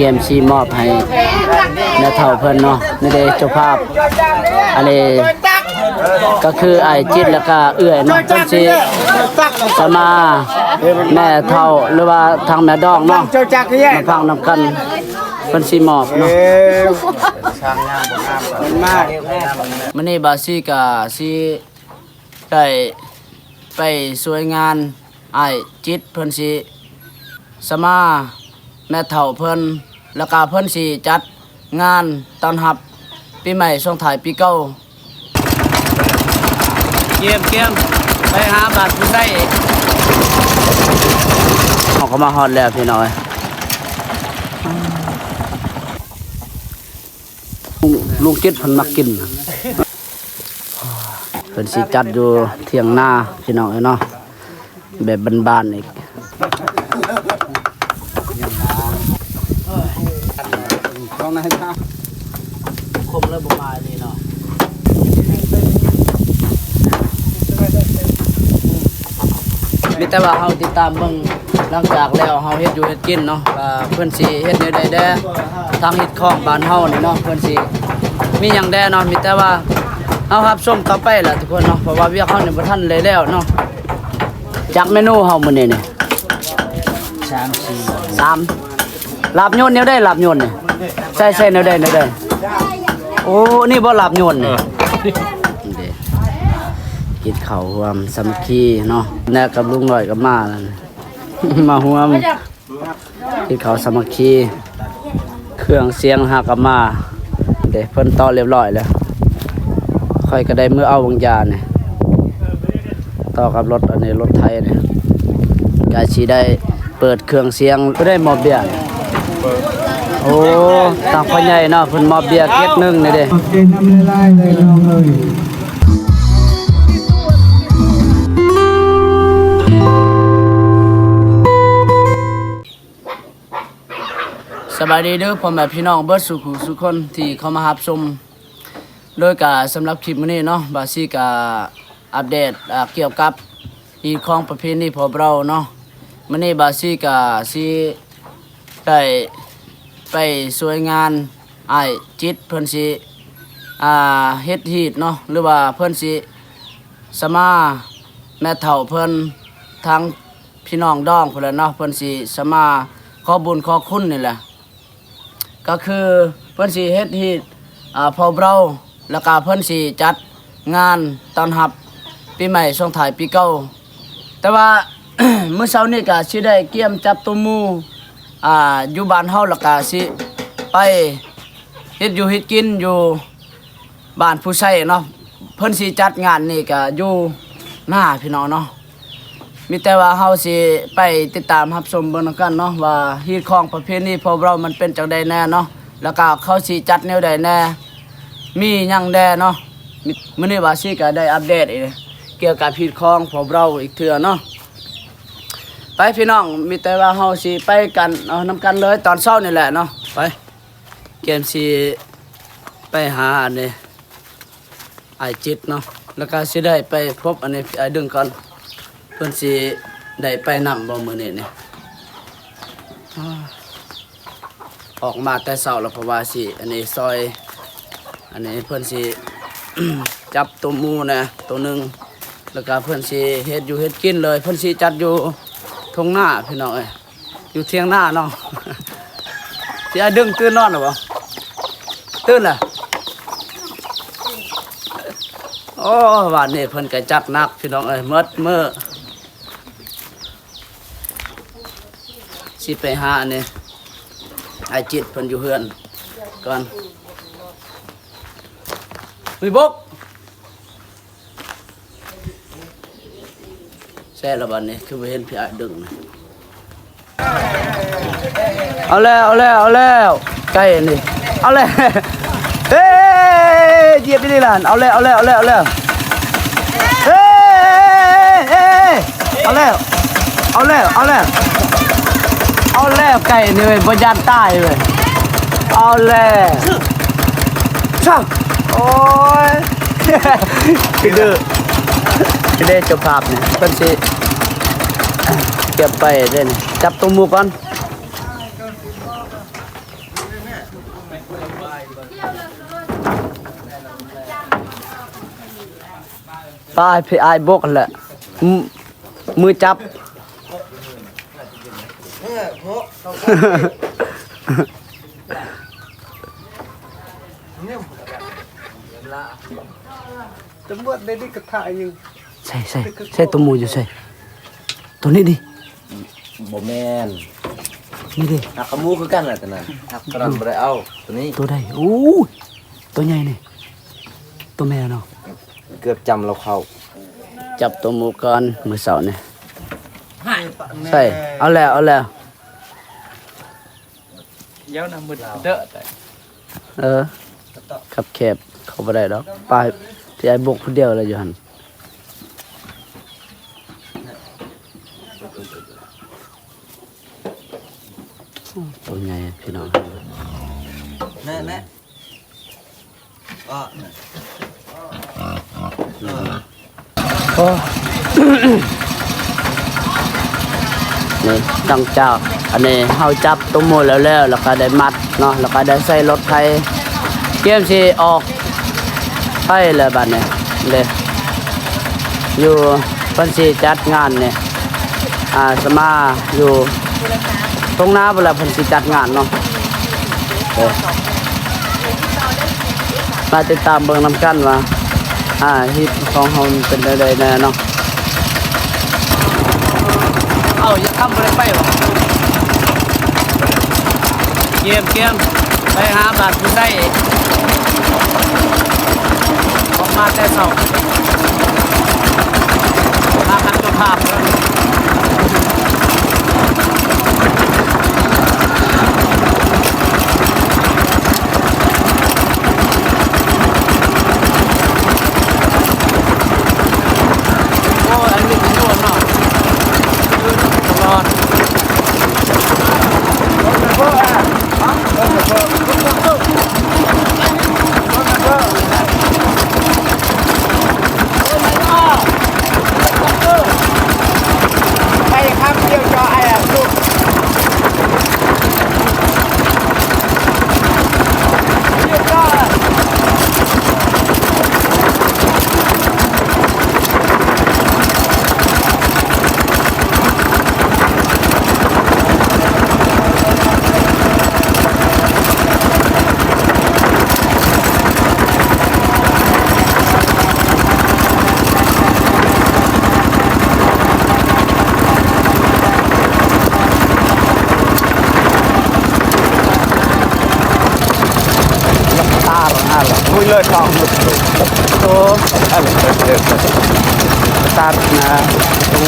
เกมซีมอบให้แม่เฒ่าเพิ่นเนาะนี่เด้เจ้าภาพอันนี้ก็คือไอ้จิตแล้วก็เอื้อยเนาะเพิ่นสิสมาแม่เฒ่าหรือว่าทางแม่ดองเนาะมาฟังนำกันเพิ่นสิมอบเนาะช่างงามบ่งามเพิ่นมากมื้อนี้บาซี่ก็สิได้ไปช่วยงานไอ้จิตเพิ่นสิสมาแม่เฒ่าเพิ่นแล้วก็เพิ่นสิจัดงานต้อนรับปีใหม่ส่งท้ายปีเก่าเกียมไปหาบัตรผู้ใช้เขาก็มาฮอดแล้วพี่น้อยลุงจิตเพิ่นมักกินเพิ่นสิจัดอยู่เที่ยงนาพี่น้องเนาะแบบบ้านๆอีกต้องให้ท่าคมแล้วบ่มานี่เนาะมีแต่ว่าเฮาติดตามเบิ่งหลังจากแล้วเฮาเฮ็ดอยู่เฮ็ดกินเนาะเพิ่นสิเฮ็ดแนวใดแด้ทางเฮ็ดของบ้านเฮานี่เนาะเพิ่นสิมีหยังแด้เนาะมีแต่ว่าเฮารับชมต่อไปล่ะทุกคนเนาะเพราะว่าเวียกเฮานี่บ่ทันเลยแล้วเนาะจักเมนูเฮามื้อนี้นี่3ลาบโยนแนวใดลาบโยนนี่ใส่แนวใดโอ้นี่บ่ลาบโยนนี่กินข้าวร่วมสามัคคีเนาะแน่กับลุงน้อยก็มาแล้วมาร่วมกินข้าวสามัคคีเครื่องเสียงหาก็มาเด้เพิ่นต่อเรียบร้อยแล้วค่อยก็ได้มื้อเอาบางยานี่ต่อกับรถอันนี้รถไทยนี่ก็สิได้เปิดเครื่องเสียงบ่ได้มอบเบียร์โอ้ทางพ่อใหญ่เนาะเพิ่นมอบเบียร์เก็ดนึงนี่เด้เป็นน้ำลายเลยน้องเอ้ยสบายดีเด้อพ่อแม่พี่น้องเบิดสุขคนที่เข้ามารับชมโดยการสำหรับคลิปมื้อนี้เนาะบาซี่ก็อัปเดตเกี่ยวกับอีของประเพณีพบเราเนาะมื้อนี้บาซี่ก็สิได้ไปช่วยงานอ้ายจิตเพิ่นสิเฮ็ดฮีตเนาะหรือว่าเพิ่นสิสมาแม่เฒ่าเพิ่นทั้งพี่น้องดองพุ่นแหละเนาะเพิ่นสิสมาขอบุญขอคุณนี่แหละก็คือเพิ่นสิเฮ็ดฮีตพบเราแล้วก็เพิ่นสิจัดงานต้อนรับปีใหม่ส่งท้ายปีเก่าแต่ว่า มื้อเช้านี้ก็สิได้เกี่ยมจับตัวหมู่อยู่บ้านเฮาแล้วก็สิไปเฮ็ดอยู่เฮ็ดกินอยู่บ้านผู้ใช้เนาะเพิ่นสิจัดงานนี่ก็อยู่หน้าพี่น้องเนาะมีแต่ว่าเฮาสิไปติดตามรับชมเบิ่งนำกันเนาะว่าฮีตของประเพณีพวกเรามันเป็นจังได๋แน่เนาะแล้วก็เขาสิจัดแนวใดแน่มีหยังแน่เนาะมื้อนี้ว่าสิก็ได้อัปเดตอีกเกี่ยวกับฮีตของพวกเราอีกเทื่อเนาะไปพี่น้องมีแต่ว่าเฮาสิไปกันเอานำกันเลยตอนเช้านี่แหละเนาะไปเกมสิไปหาอันนี้ไอ้จิตเนาะแล้วก็สิได้ไปพบอันนี้ไอ้ดึงก่อนเพิ่นสิได้ไปนำบ่มื้อนี้นี่ออกมาแต่เช้าแล้วเพราะว่าสิอันนี้ซอยอันนี้เพิ่นสิ จับตัวหมูนะตัวนึงแล้วก็เพิ่นสิเฮ็ดอยู่เฮ็ดกินเลยเพิ่นสิจัดอยู่ทุ่งนาพี่น้องเอ้ยอยู่เที่ยงนาเนาะ สิไอ้ดึงตื่นนอนหรือบ่ตื่นล่ะโอ้วันนี้เพิ่นก็จัดหนักพี่น้องเอ้ยหมดมื้อสิไปหาอันนี้ไอ้จิตเพิ่นอยู่เฮือนก่อนวิบกแซ่ละบัดนี้คือบ่เห็นพี่อ้ายดึงนะเอาแล้วใกล้นี่เอาแล้วเฮ้ยเหยียบไปนี่ล่ะเอาแล้วเฮ้ยเอาแล้วไก่นี่เว้ยบ่ยันตายเว้ยเอาแล้วช่างโอ้ยคือดื้อได้เจ้าภาพเนี่ยเพิ่นสิเก็บไปเด้นี่จับตัวหมูก่อน ป้ายพี่อายบกแหละมือจับตำรวจได้ดิกระทะอยู่ ใช่ตัวหมูอยู่ใช่ตัวนี้ดิ บ่แม่น นี่ดิ หักกระมูคือกันแหละแต่นั้นหักกระนั้นบ่ได้เอาตัวนี้ ตัวใดโอ้ยตัวใหญ่นี่ตัวแม่เนาะ เกือบจำเราเข้า จับตัวหมูก่อนมือเสาร์เนี่ยใช่เอาแล้วเย้าวนำมือเด้อแต่ ขับแคบเข้าไปได้ดอกป้ายที่ไอ้บกผู้เดียวเลยอยู่หันตัวใหญ่พี่น้อง แน่ก็ โอ้ นี่ตั้งเจ้าอันนี้เฮาจับตัวหมูแล้วก็ได้มัดเนาะแล้วก็ได้ใส่รถไถเตรียมสิออกไปเลยบัดนี้เลยอยู่เพิ่นสิจัดงานเนี่ยสมาอยู่ตรงหน้าเวลาเพิ่นสิจัดงานเนาะมาติดตามเบิ่งนำกันว่าฮิตของเฮาเป็นได้แน่เนาะอย่าทำอะไรไปวะเกมไปหาบาดผู้ใดออกมาแต่เช้ามาคัดเจ้าภาพเลยโอ้อันนี้มันโยนเนาะยืนตลอดไปครับเที่ยวจอไอ้ลูก คุยเลยต้องหลุด โต อะไรเด้อ ตัดนะตรง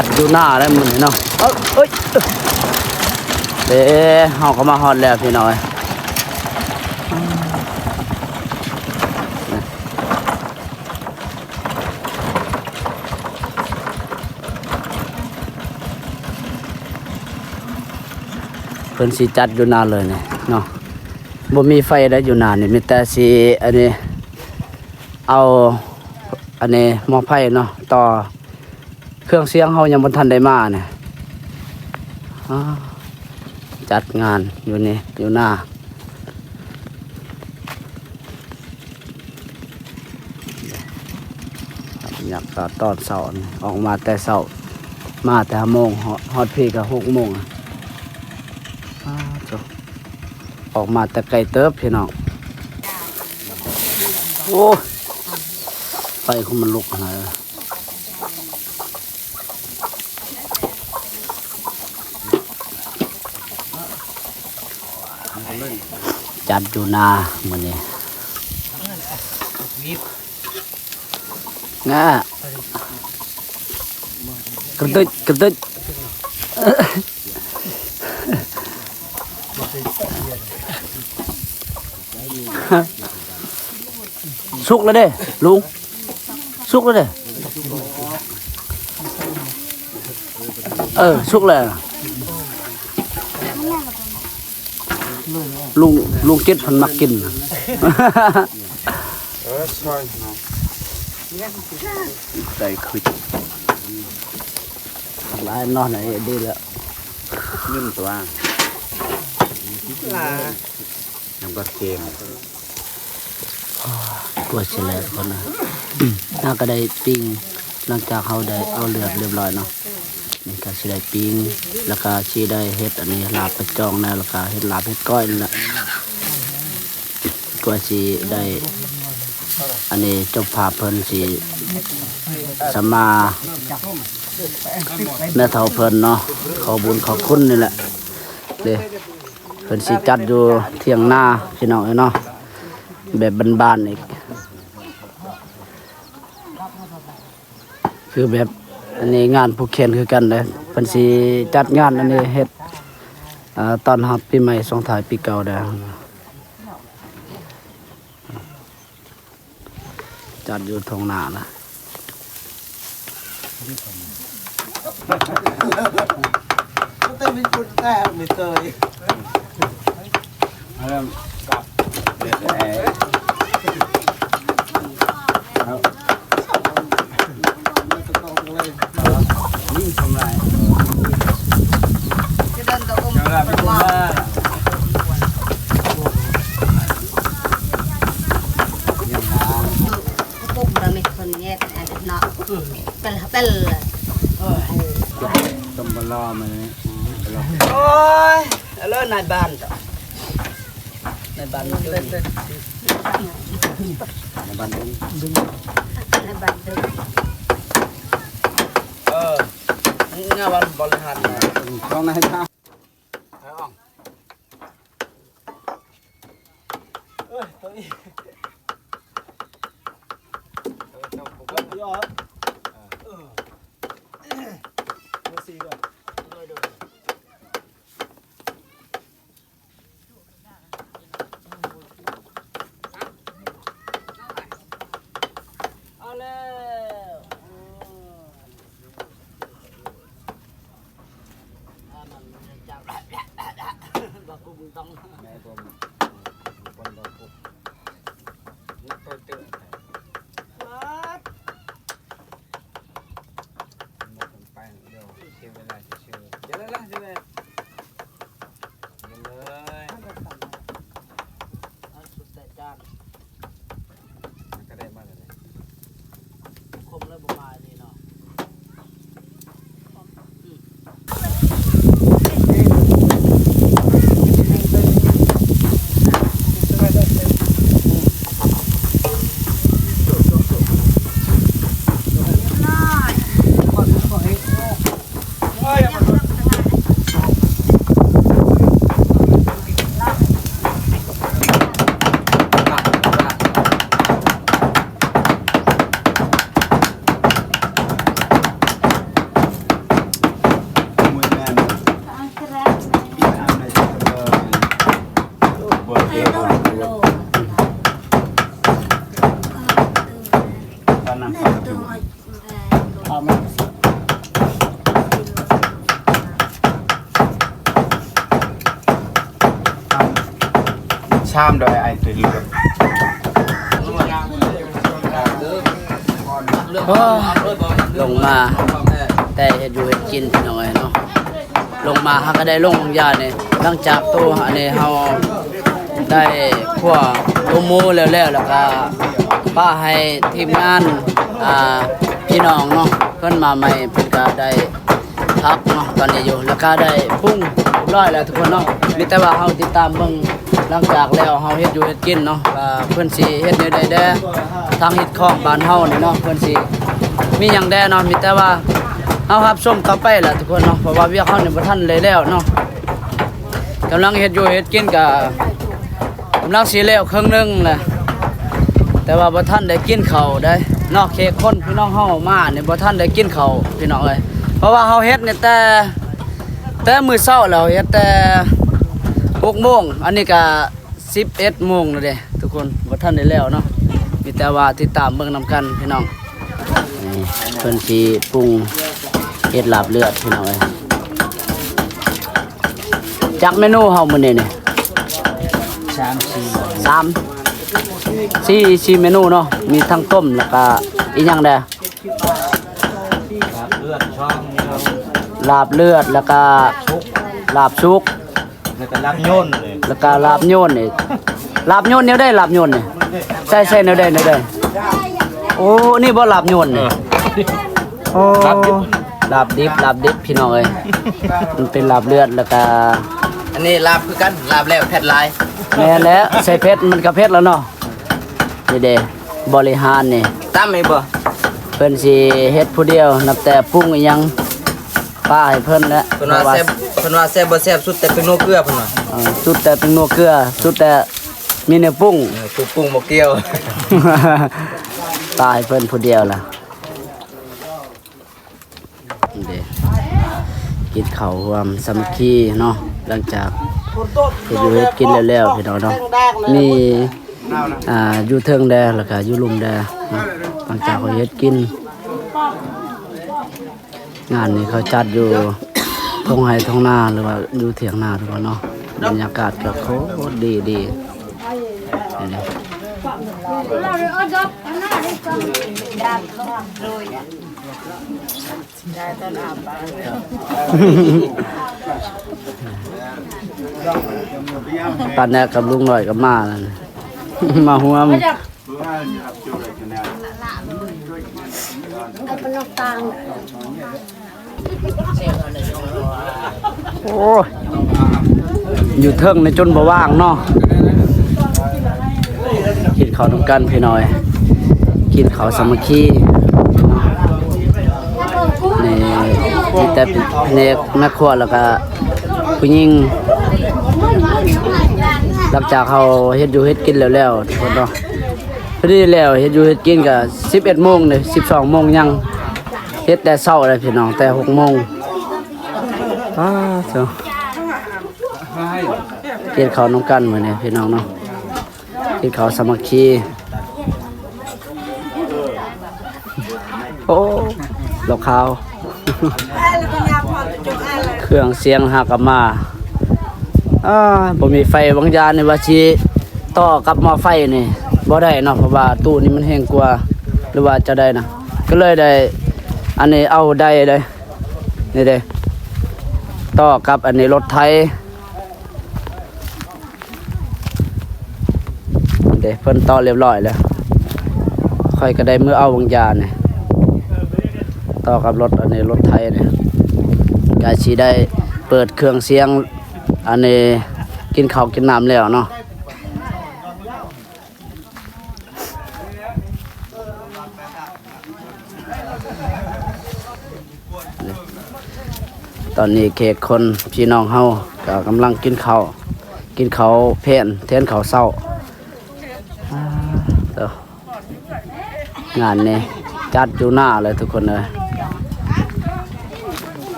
จัดอยู่หน้าแล้วมันเนาะเอ้ยเด้เฮาก็มาฮอดแล้วพี่น้อยเพิ่นสิจัดอยู่หน้าเลยเนี่ยเนาะบ่มีไฟได้อยู่หน้านี่มีแต่สิอันนี้เอาอันนี้หม้อไฟเนาะต่อเครื่องเสียงเฮายังบ่ทันได้มาเนี่ยจัดงานอยู่นี่อยู่หน้าอยากก็ตอนเช้านี่ออกมาแต่เช้ามาแต่5 โมงฮอดพี่ก็6 โมงจบ ออกมาแต่ไกลเติบพี่น้องโอ้ไฟของมันลุกขนาดนั้นจัดอยู่นาเหมือนนี้ง่ากระตึกกระตึกสุกแล้วเด้ลุงสุกแล้วเด้สุกแล้วลุงเจ็ดพันมักกินน่ะ ใช่เนาะ ได้คือหลายนอนไหนดีแล้วยิ้มตัวยังก็เกมตัวเฉลยคนนะน่าก็ได้ปิ้งหลังจากเขาได้เอาเลือดเรียบร้อยเนาะนี่ก็สิได้ปิ้งแล้วก็สิได้เฮ็ดอันนี้ลาบกระจองนะแล้วก็เฮ็ดลาบเฮ็ดก้อยนั่นแหละก็สิได้อันนี้เจ้าภาพเพิ่นสิสมมาแม่เฒ่าเพิ่นเนาะขอบุญขอบคุณนี่แหละเด้เพิ่นสิจัดอยู่เที่ยงนาพี่น้องเนาะแบบบ้านๆอีกคือแบบอันนี้งานผู้เขียนคือกันเลยเพิ่นสิจัดงานอันนี้เฮ็ดตอนรับปีใหม่ส่งท้ายปีเก่าได้จัดอยู่ทงนานะแต่เป็นคนแก่ไม่เคย ยิ่งทำลายปุ๊บเราไม่คนแยกอันเนาะเป็นต้มบะล้อมันนี่ โอ้ยแล้วนายบ้านต่อ ในบ้านมันดึงในบ้านดึง ในบ้านดึง งานวันบริหาร ต้องไหนท่า เอาแล้วบอกกูมึงต้องแม่ผมคนบอกกูมึงตัวเตือนครับมึงไปเดี๋ยวเชื่อเวลาเชื่อเดี๋ยวละเดี๋ยวเลยเอาสุดแต่จานมันก็ได้มาเลยคมแล้วบ่มาดีเนาะชามโดยไอ้ตัวเลือด ลงมาแต่เฮ็ดอยู่เฮ็ดกินพี่น้องเนาะลงมาเฮาก็ได้ลงยาเนี่ยหลังจากตัวอันนี้เฮาได้พวกตัวหมูแล้วแล้วก็ป้าให้ทีมงานพี่น้องเนาะเพิ่นมาใหม่เพิ่นก็ได้พักเนาะตอนนี้อยู่แล้วก็ได้ปรุงเรียบร้อยแล้วทุกคนเนาะมีแต่ว่าเฮาติดตามเบิ่ง หลังจากแล้วเฮาเฮ็ดอยู่เฮ็ดกินเนาะก็เพิ่นสิเฮ็ดแนวใดแด้ทางเฮ็ดของบ้านเฮานี่เนาะเพิ่นสิมีหยังแด้เนาะมีแต่ว่าเฮารับชมต่อไปล่ะทุกคนเนาะเพราะว่าเวียกเฮานี่บ่ทันเลยแล้วเนาะกำลังเฮ็ดอยู่เฮ็ดกินก็กำลังสิแล้วครึ่งหนึงแหละแต่ว่าบ่ทันได้กินข้าวได้เนาะเคคนพี่น้องเฮามานี่บ่ทันได้กินข้าวพี่น้องเอ้ยเพราะว่าเฮาเฮ็ดนี่แต่มื้อเช้าแล้วเฮ็ดแต่6 โมงอันนี้ก็11 โมงแล้วเด้ทุกคนบ่ทันได้แล้วเนาะมีแต่ว่าติดตามเบิ่งนํกันพี่น้องนี่เพิ่นสิปรุงเฮ็ดลาบเลือดพี่น้องเอ้ยจักเมนูเฮามื้อนี้นี่ 4 เมนูเนาะมีทั้งต้มแล้วก็อีหยังแดลาบเลือดแล้วก็ลาบซุก แล้วก็รับโยนเลย แล้วก็ลาบโยนนี่ลาบโยนแนวใดลาบโยนนี่ใส่แนวใดโอ้นี่บ่ลาบโยนนี่โอ้ลาบดิบพี่น้องเอ้ยมันเป็นลาบเลือดแล้วก็ อันนี้ลาบคือกันลาบแล้วแพทย์ลาย แม่นแล้วใส่เผ็ดมันก็เผ็ดแล้วเนาะนี่เด้บริหารนี่ ตามไหมบ่ เพิ่นสิเฮ็ดผู้เดียวนับแต่ปรุงอีหยังป้าให้เพิ่นแล้ว เพิ่นว่าแซ่บบ่แซ่บสุดแต่เป็นโนเกลือเพิ่นว่า สุดแต่เป็นนัวเกลือสุดแต่มีเนื้อปรุง ปรุงบ่เกี่ยว ตายเพิ่นผู้เดียวล่ะนี่เด้กินข้าวรวมสามัคคีเนาะหลังจากเฮ็ดอยู่เฮ็ดกินแล้วพี่น้องเนาะมีอยู่เทิงแดแล้วก็อยู่ลุมแดเนาะหลังจากเขาเฮ็ดกินงานนี้เขาจัดอยู่ทงไห้ทงนาหรือว่าอยู่เถียงนาทุกคนเนาะบรรยากาศก็โคตรดีนี่ ปานแนกับลุงหน่อยกับมาแล้วนะ มาหัวม โอ้ยอยู่เทิงในจนบ่ว่างเนาะกินข้าวน้ำกันพี่น้อยกินข้าวสามัคคีนี่มีแต่เป็นเอกแม่ครัวแล้วก็ผู้หญิงหลังจากเขาเฮ็ดอยู่เฮ็ดกินแล้วทุกคนเนาะพอดีแล้วเฮ็ดอยู่เฮ็ดกินก็11 โมงเลย12 โมงยังเฮ็ดแต่เช้าเลยพี่น้องแต่6 โมงเจ้ากินข้าวน้ำกันมื้อนี้พี่น้องเนาะกินข้าวสามัคคีโอ้ดอกขาว เครื่องเสียงหากลับมาบ่มีไฟบางยานนี่ว่าสิต่อกับหม้อไฟนี่บ่ได้เนาะเพราะว่าตู้นี้มันแห้งกว่าหรือว่าจะได้นะก็เลยได้อันนี้เอาได้เลยนี่เด้ต่อกับอันนี้รถไถเด้เพิ่นต่อเรียบร้อยแล้วค่อยก็ได้มือเอาบางยานนี่ต่อกับรถอันนี้รถไถนี่ก็สิได้เปิดเครื่องเสียงอันนี้กินข้าวกินน้ำแล้วเนาะตอนนี้เค้กคนพี่น้องเฮาก็กำลังกินข้าวเพลนเทนข้าวเช้างานนี้จัดอยู่หน้าเลยทุกคนเลย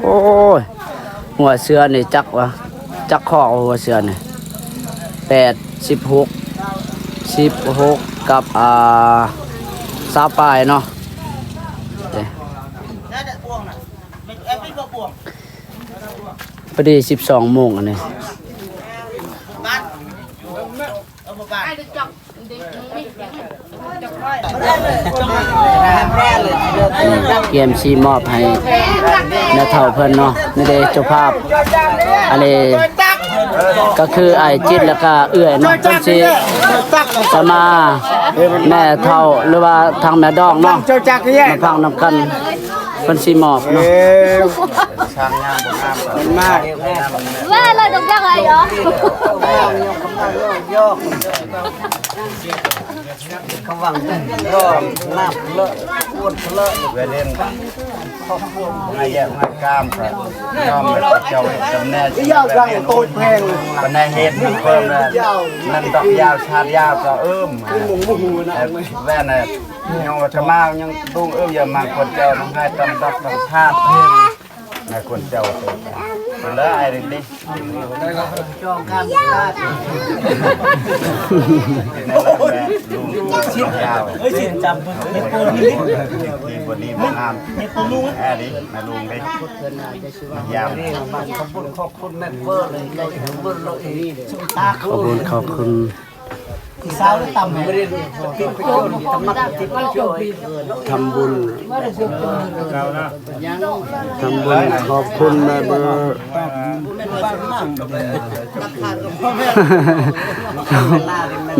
โอ้ยหัวเสือนี่จักข้อหัวเสือนี่16กับซาปลายเนาะพอดี12 โมงอันนี้เกมซีมอบให้น้าเฒ่าเพิ่นเนาะนี่เด้เจ้าภาพอันนี้ก็คือไอ้จิตแล้วก็เอื้อยเนาะเพิ่นสิจะมาแม่เฒ่าหรือว่าทางแม่ดองเนาะมาพังนำกัน เพิ่นสิมอบเนาะ ช่างงามบ่งามเป็นมาก ว่าเราต้องยังไงเหรอ เขาวังรอน้ำเลอะอ้วนเลอะ เวเล่นให้แยกให้กล้ามครับยอมเจ้าจำแนกยาวจังโตแพงปันในเฮ็ดมันเพิ่มแล้วนั่นดอกยาวชาดยาวก็แว่นน่ะยังว่าจะมายังดุ้งอย่ามาคนเจ้าต้องให้ต้องดอกต้องชาดในคนเจ้าคนละไอ้ดิ จองการตา ชิ้นยาว เอ้ยสิจำเม็ดปูนนี่ ดีบดีบ่งามเม็ดปูลุงแอดิแม่ลุงดิยาว นี่มันขอบคุณแม่เบอร์เลยเลยเบอร์เลยชุตา ขอบคุณขอบคุณ ที่สาวได้ต่ำไม่ได้กินไปโยนทำมักที่ไปโยน ทำบุญทำบุญขอบคุณแม่เบอร์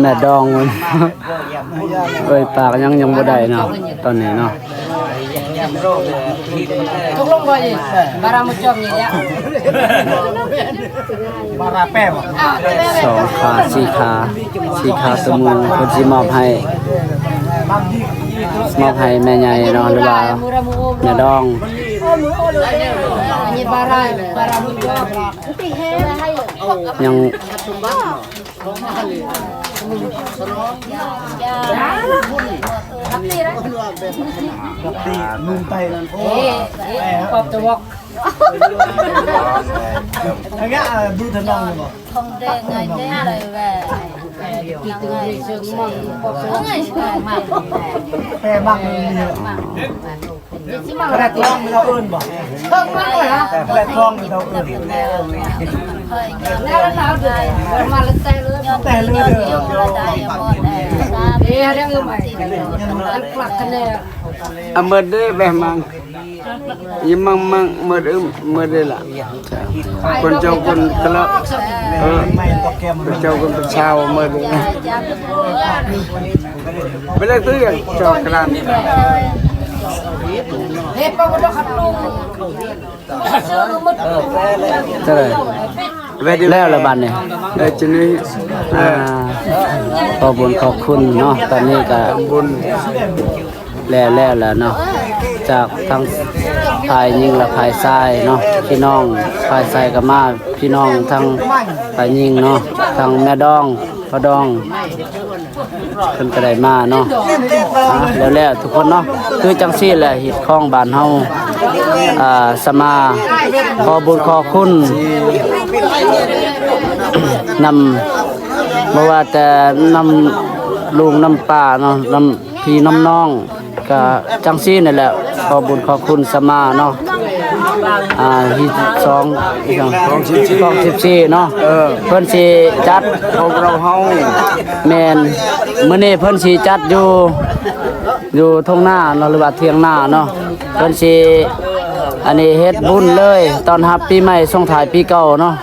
แม่ดองมันเอ้ยปากยังบ่ได้เนาะตอนนี้เนาะ ทุกลงบ่นี่บารามุจอมนี่แหละ มาราแป้ง สองขาสี่ขาสมูเพิ่นสิมอบให้แม่ใหญ่เนาะหรือว่าแม่ดอง นี่บารามุจอม ยัง ตีนุ่มไตนั่นโอ้ ปอบตะวก ทั้งนี้ดูถนนเลยบ่ không để ngày đêm lời về ตีตึงนี่ซึ่งมันปอบตะวก แป้บังนี่กระทองเราเอิ้นบ่ เพิ่งมาเลยฮะ แต่กระทองเราเอิ้น แล้วเราเดินมาแล้วแต่เลย แต่เลือด เอ๊ะเรื่องใหม่อันปลักกันเนี่ย amade beh mang yimang mang made la kon jaw kon kala ไม่ตอกแกม kon jaw kon chaw made bele tu yang jaw kran เฮ้ยปอบตะขัดลุงซื้อหมด เท่าไหร่แล้วละบัดเนี่ยจุนี้ขอบคุญขอบคุณเนาะตอนนี้ก็บุญแล้วเนาะจากทางฝ่ายยิงและฝ่ายซ้ายเนาะพี่น้องฝ่ายซ้ายก็มาพี่น้องทางฝ่ายยิงเนาะทางแม่ดองพ่อดองเพิ่นก็ได้มาเนาะแล้วทุกคนเนาะคือจังซี่แหละฮิตของบ้านเฮาสมาขอบุญขอคุณนำบ่ว่าแต่นำลุงนำป้าเนาะนำพี่น้ำน้องก็จังซี่นั่นแหละขอบุญขอคุณสมาเนาะที่14เนาะเพิ่นสิจัดของเราเฮาแม่นมื้อนี้เพิ่นสิจัดอยู่ทุ่งนาเนาะหรือว่าเถียงนาเนาะเพิ่นสิอันนี้เฮ็ดบุญเลยตอนรับปีใหม่ส่งท้ายปีเก่าเนาะ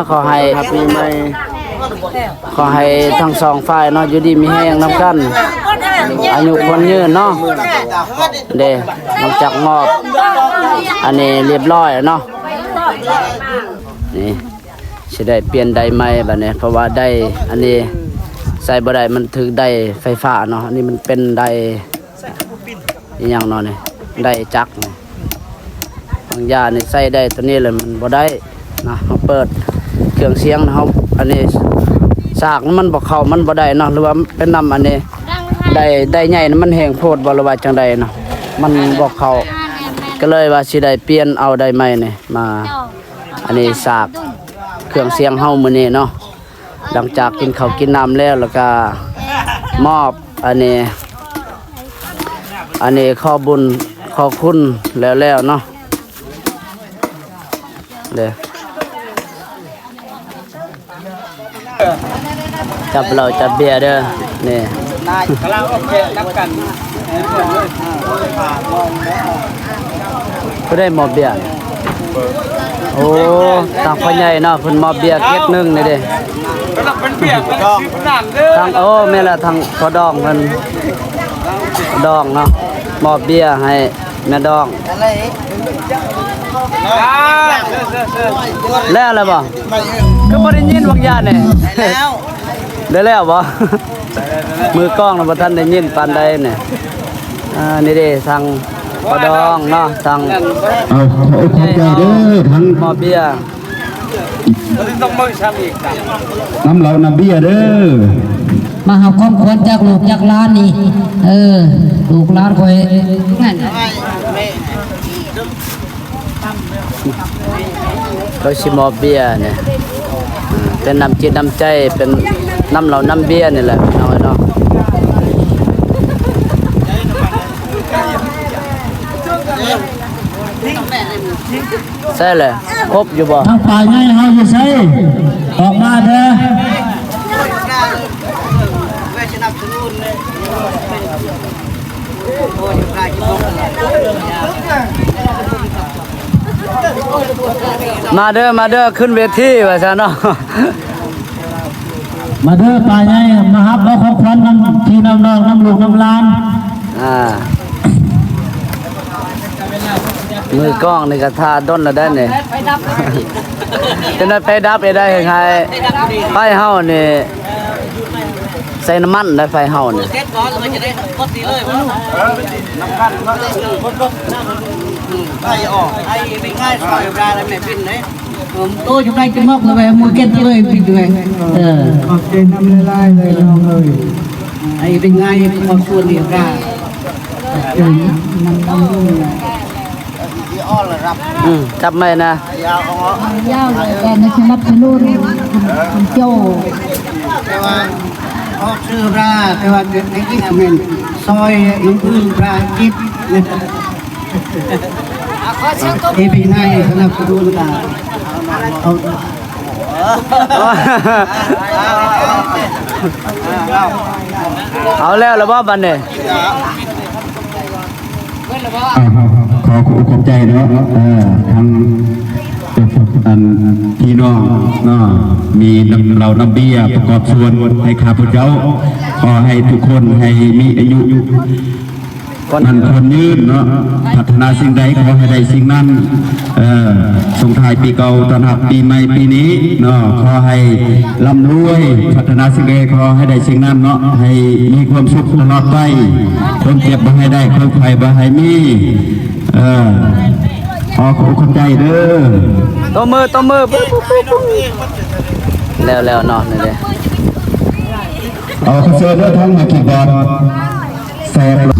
ขอให้ปีใหม่ขอให้ทั้งสองฝ่ายเนาะอยู่ดีมีแรงนํกันอายุคนยืนเนาะเด้นอกจากมอบอันนี้เรียบร้อยเนาะนี่สิได้เปลี่ยนไดใหม่บัดนี้เพราะว่าไดอันนี้ใส่บ่ได้มันถึกไดไฟฟ้าเนาะอันนี้มันเป็นไดอีหยังเนาะนี่ไดจักรบางอย่างนี่ใส่ได้ตัวนี้เลยมันบ่ได้นะเฮาเปิดเครื่องเสียงเฮาอันนี้สากมันบ่เข้ามันบ่ได้เนาะหรือว่าเป็นน้ำอันนี้ได้ใหญ่มันแห้งโพดบ่หรือว่าจังใดเนาะมันบ่เข้าก็เลยว่าสิได้เปลี่ยนเอาได้ใหม่นี่มาอันนี้สากเครื่องเสียงเฮามื้อนี้เนาะหลังจากกินข้าวกินน้ำแล้วก็มอบอันนี้ขอบุญขอคุณแล้วเนาะเด้จับเราจับเบียร์เด้อนี่ นายกำลังโอเคนับกัน ก็ได้มอบเบียร์โอ้ทางพ่อใหญ่เนาะเพิ่นมอบเบียร์เก็บนึงนี่เด้ เป็นเปียกเป็นสีผนังเด้อ ทางโอ้แม่ละทางพ่อดองเพิ่นดองเนาะมอบเบียร์ให้ แม่ดอง อะไรแล้วอะไรบ่ก็บ่ได้ยินบางอย่างเนี่ย แล้ว ได้แล้วบ่ มือกล้องน่ะบ่ทันได้ยินปานใดเนี่ยนี่เด้ทางปะดองเนาะทาง เอาขอขอบใจเด้อทั้ง หมอเบียร์ ต้องมือซ้ำอีกครับ น้ำเหล่าน้ำเบี้ยเด้อ มาหาความควรจากลูกจากหลานนี่ลูกหลานคอยนั่น เขาสิหมอเบียร์เนี่ยเป็นน้ำจิตน้ำใจเป็นน้ำเหล่าน้ำเบียร์นี่แหละพี่น้องเนาะใช่เลยครบอยู่บ่ ทางฝ่ายไงเฮาจะใช้ออกมาเด้อ แม่สนับสนุนเลยโอ้ยใครจะบอก มาเด้อขึ้นเวทีว่าซะเนาะ มาเด้อฝ่ายไงมาฮับเอาของขวัญนำพี่น้องน้ำลูกน้ำหลาน มือกล้องนี่ก็ทาด้นแล้วได้เนี่ยจะได้ไฟดับได้ยังไงไฟเฮานี่ใส่น้ำมันได้ไฟเฮานี่ เซ็ตก่อนเราจะได้กดตีเลยวะน้ำกันมาเลยไอ้ออกไอ้เป็นง่ายสอยปลาอะไรไม่เป็นเลยผมโตจะได้จะมอกเลยมือเก็ตเลยพี่ด้วยขอบใจทำละลายเลยน้องเลยไอ้เป็นง่ายความส่วนเดียวกันจับไหมนะ ยาวเลยแกนะสนับสนุนคุณโจ แต่ว่าออกชื่อปลาแต่ว่าไอ้ที่ทำเป็นซอยน้ำพึ่งปลาจิ๊บไอ้เป็นง่ายสนับสนุนกันเอาแล้วหรือว่าบันเนี่ย ขอขอบใจเนาะทั้งพี่น้องเนาะมีเหล่าน้ำเบี้ยประกอบส่วนให้ข้าพเจ้าขอให้ทุกคนให้มีอายุมันคนยืนเนาะพัฒนาสิ่งใดขอให้ได้สิ่งนั้นส่งท้ายปีเก่าต้อนรับปีใหม่ปีนี้เนาะขอให้ร่ำรวยพัฒนาสิ่งใดขอให้ได้สิ่งนั้นเนาะให้มีความสุขตลอดไปคนเจ็บบ่ให้ได้คนไข้บ่ให้มีขอขอบใจเด้อ ตัวมือแล้วเนาะนี่เลย เอาเสื้อเด้อทั้งมากี่บอลแซ่บ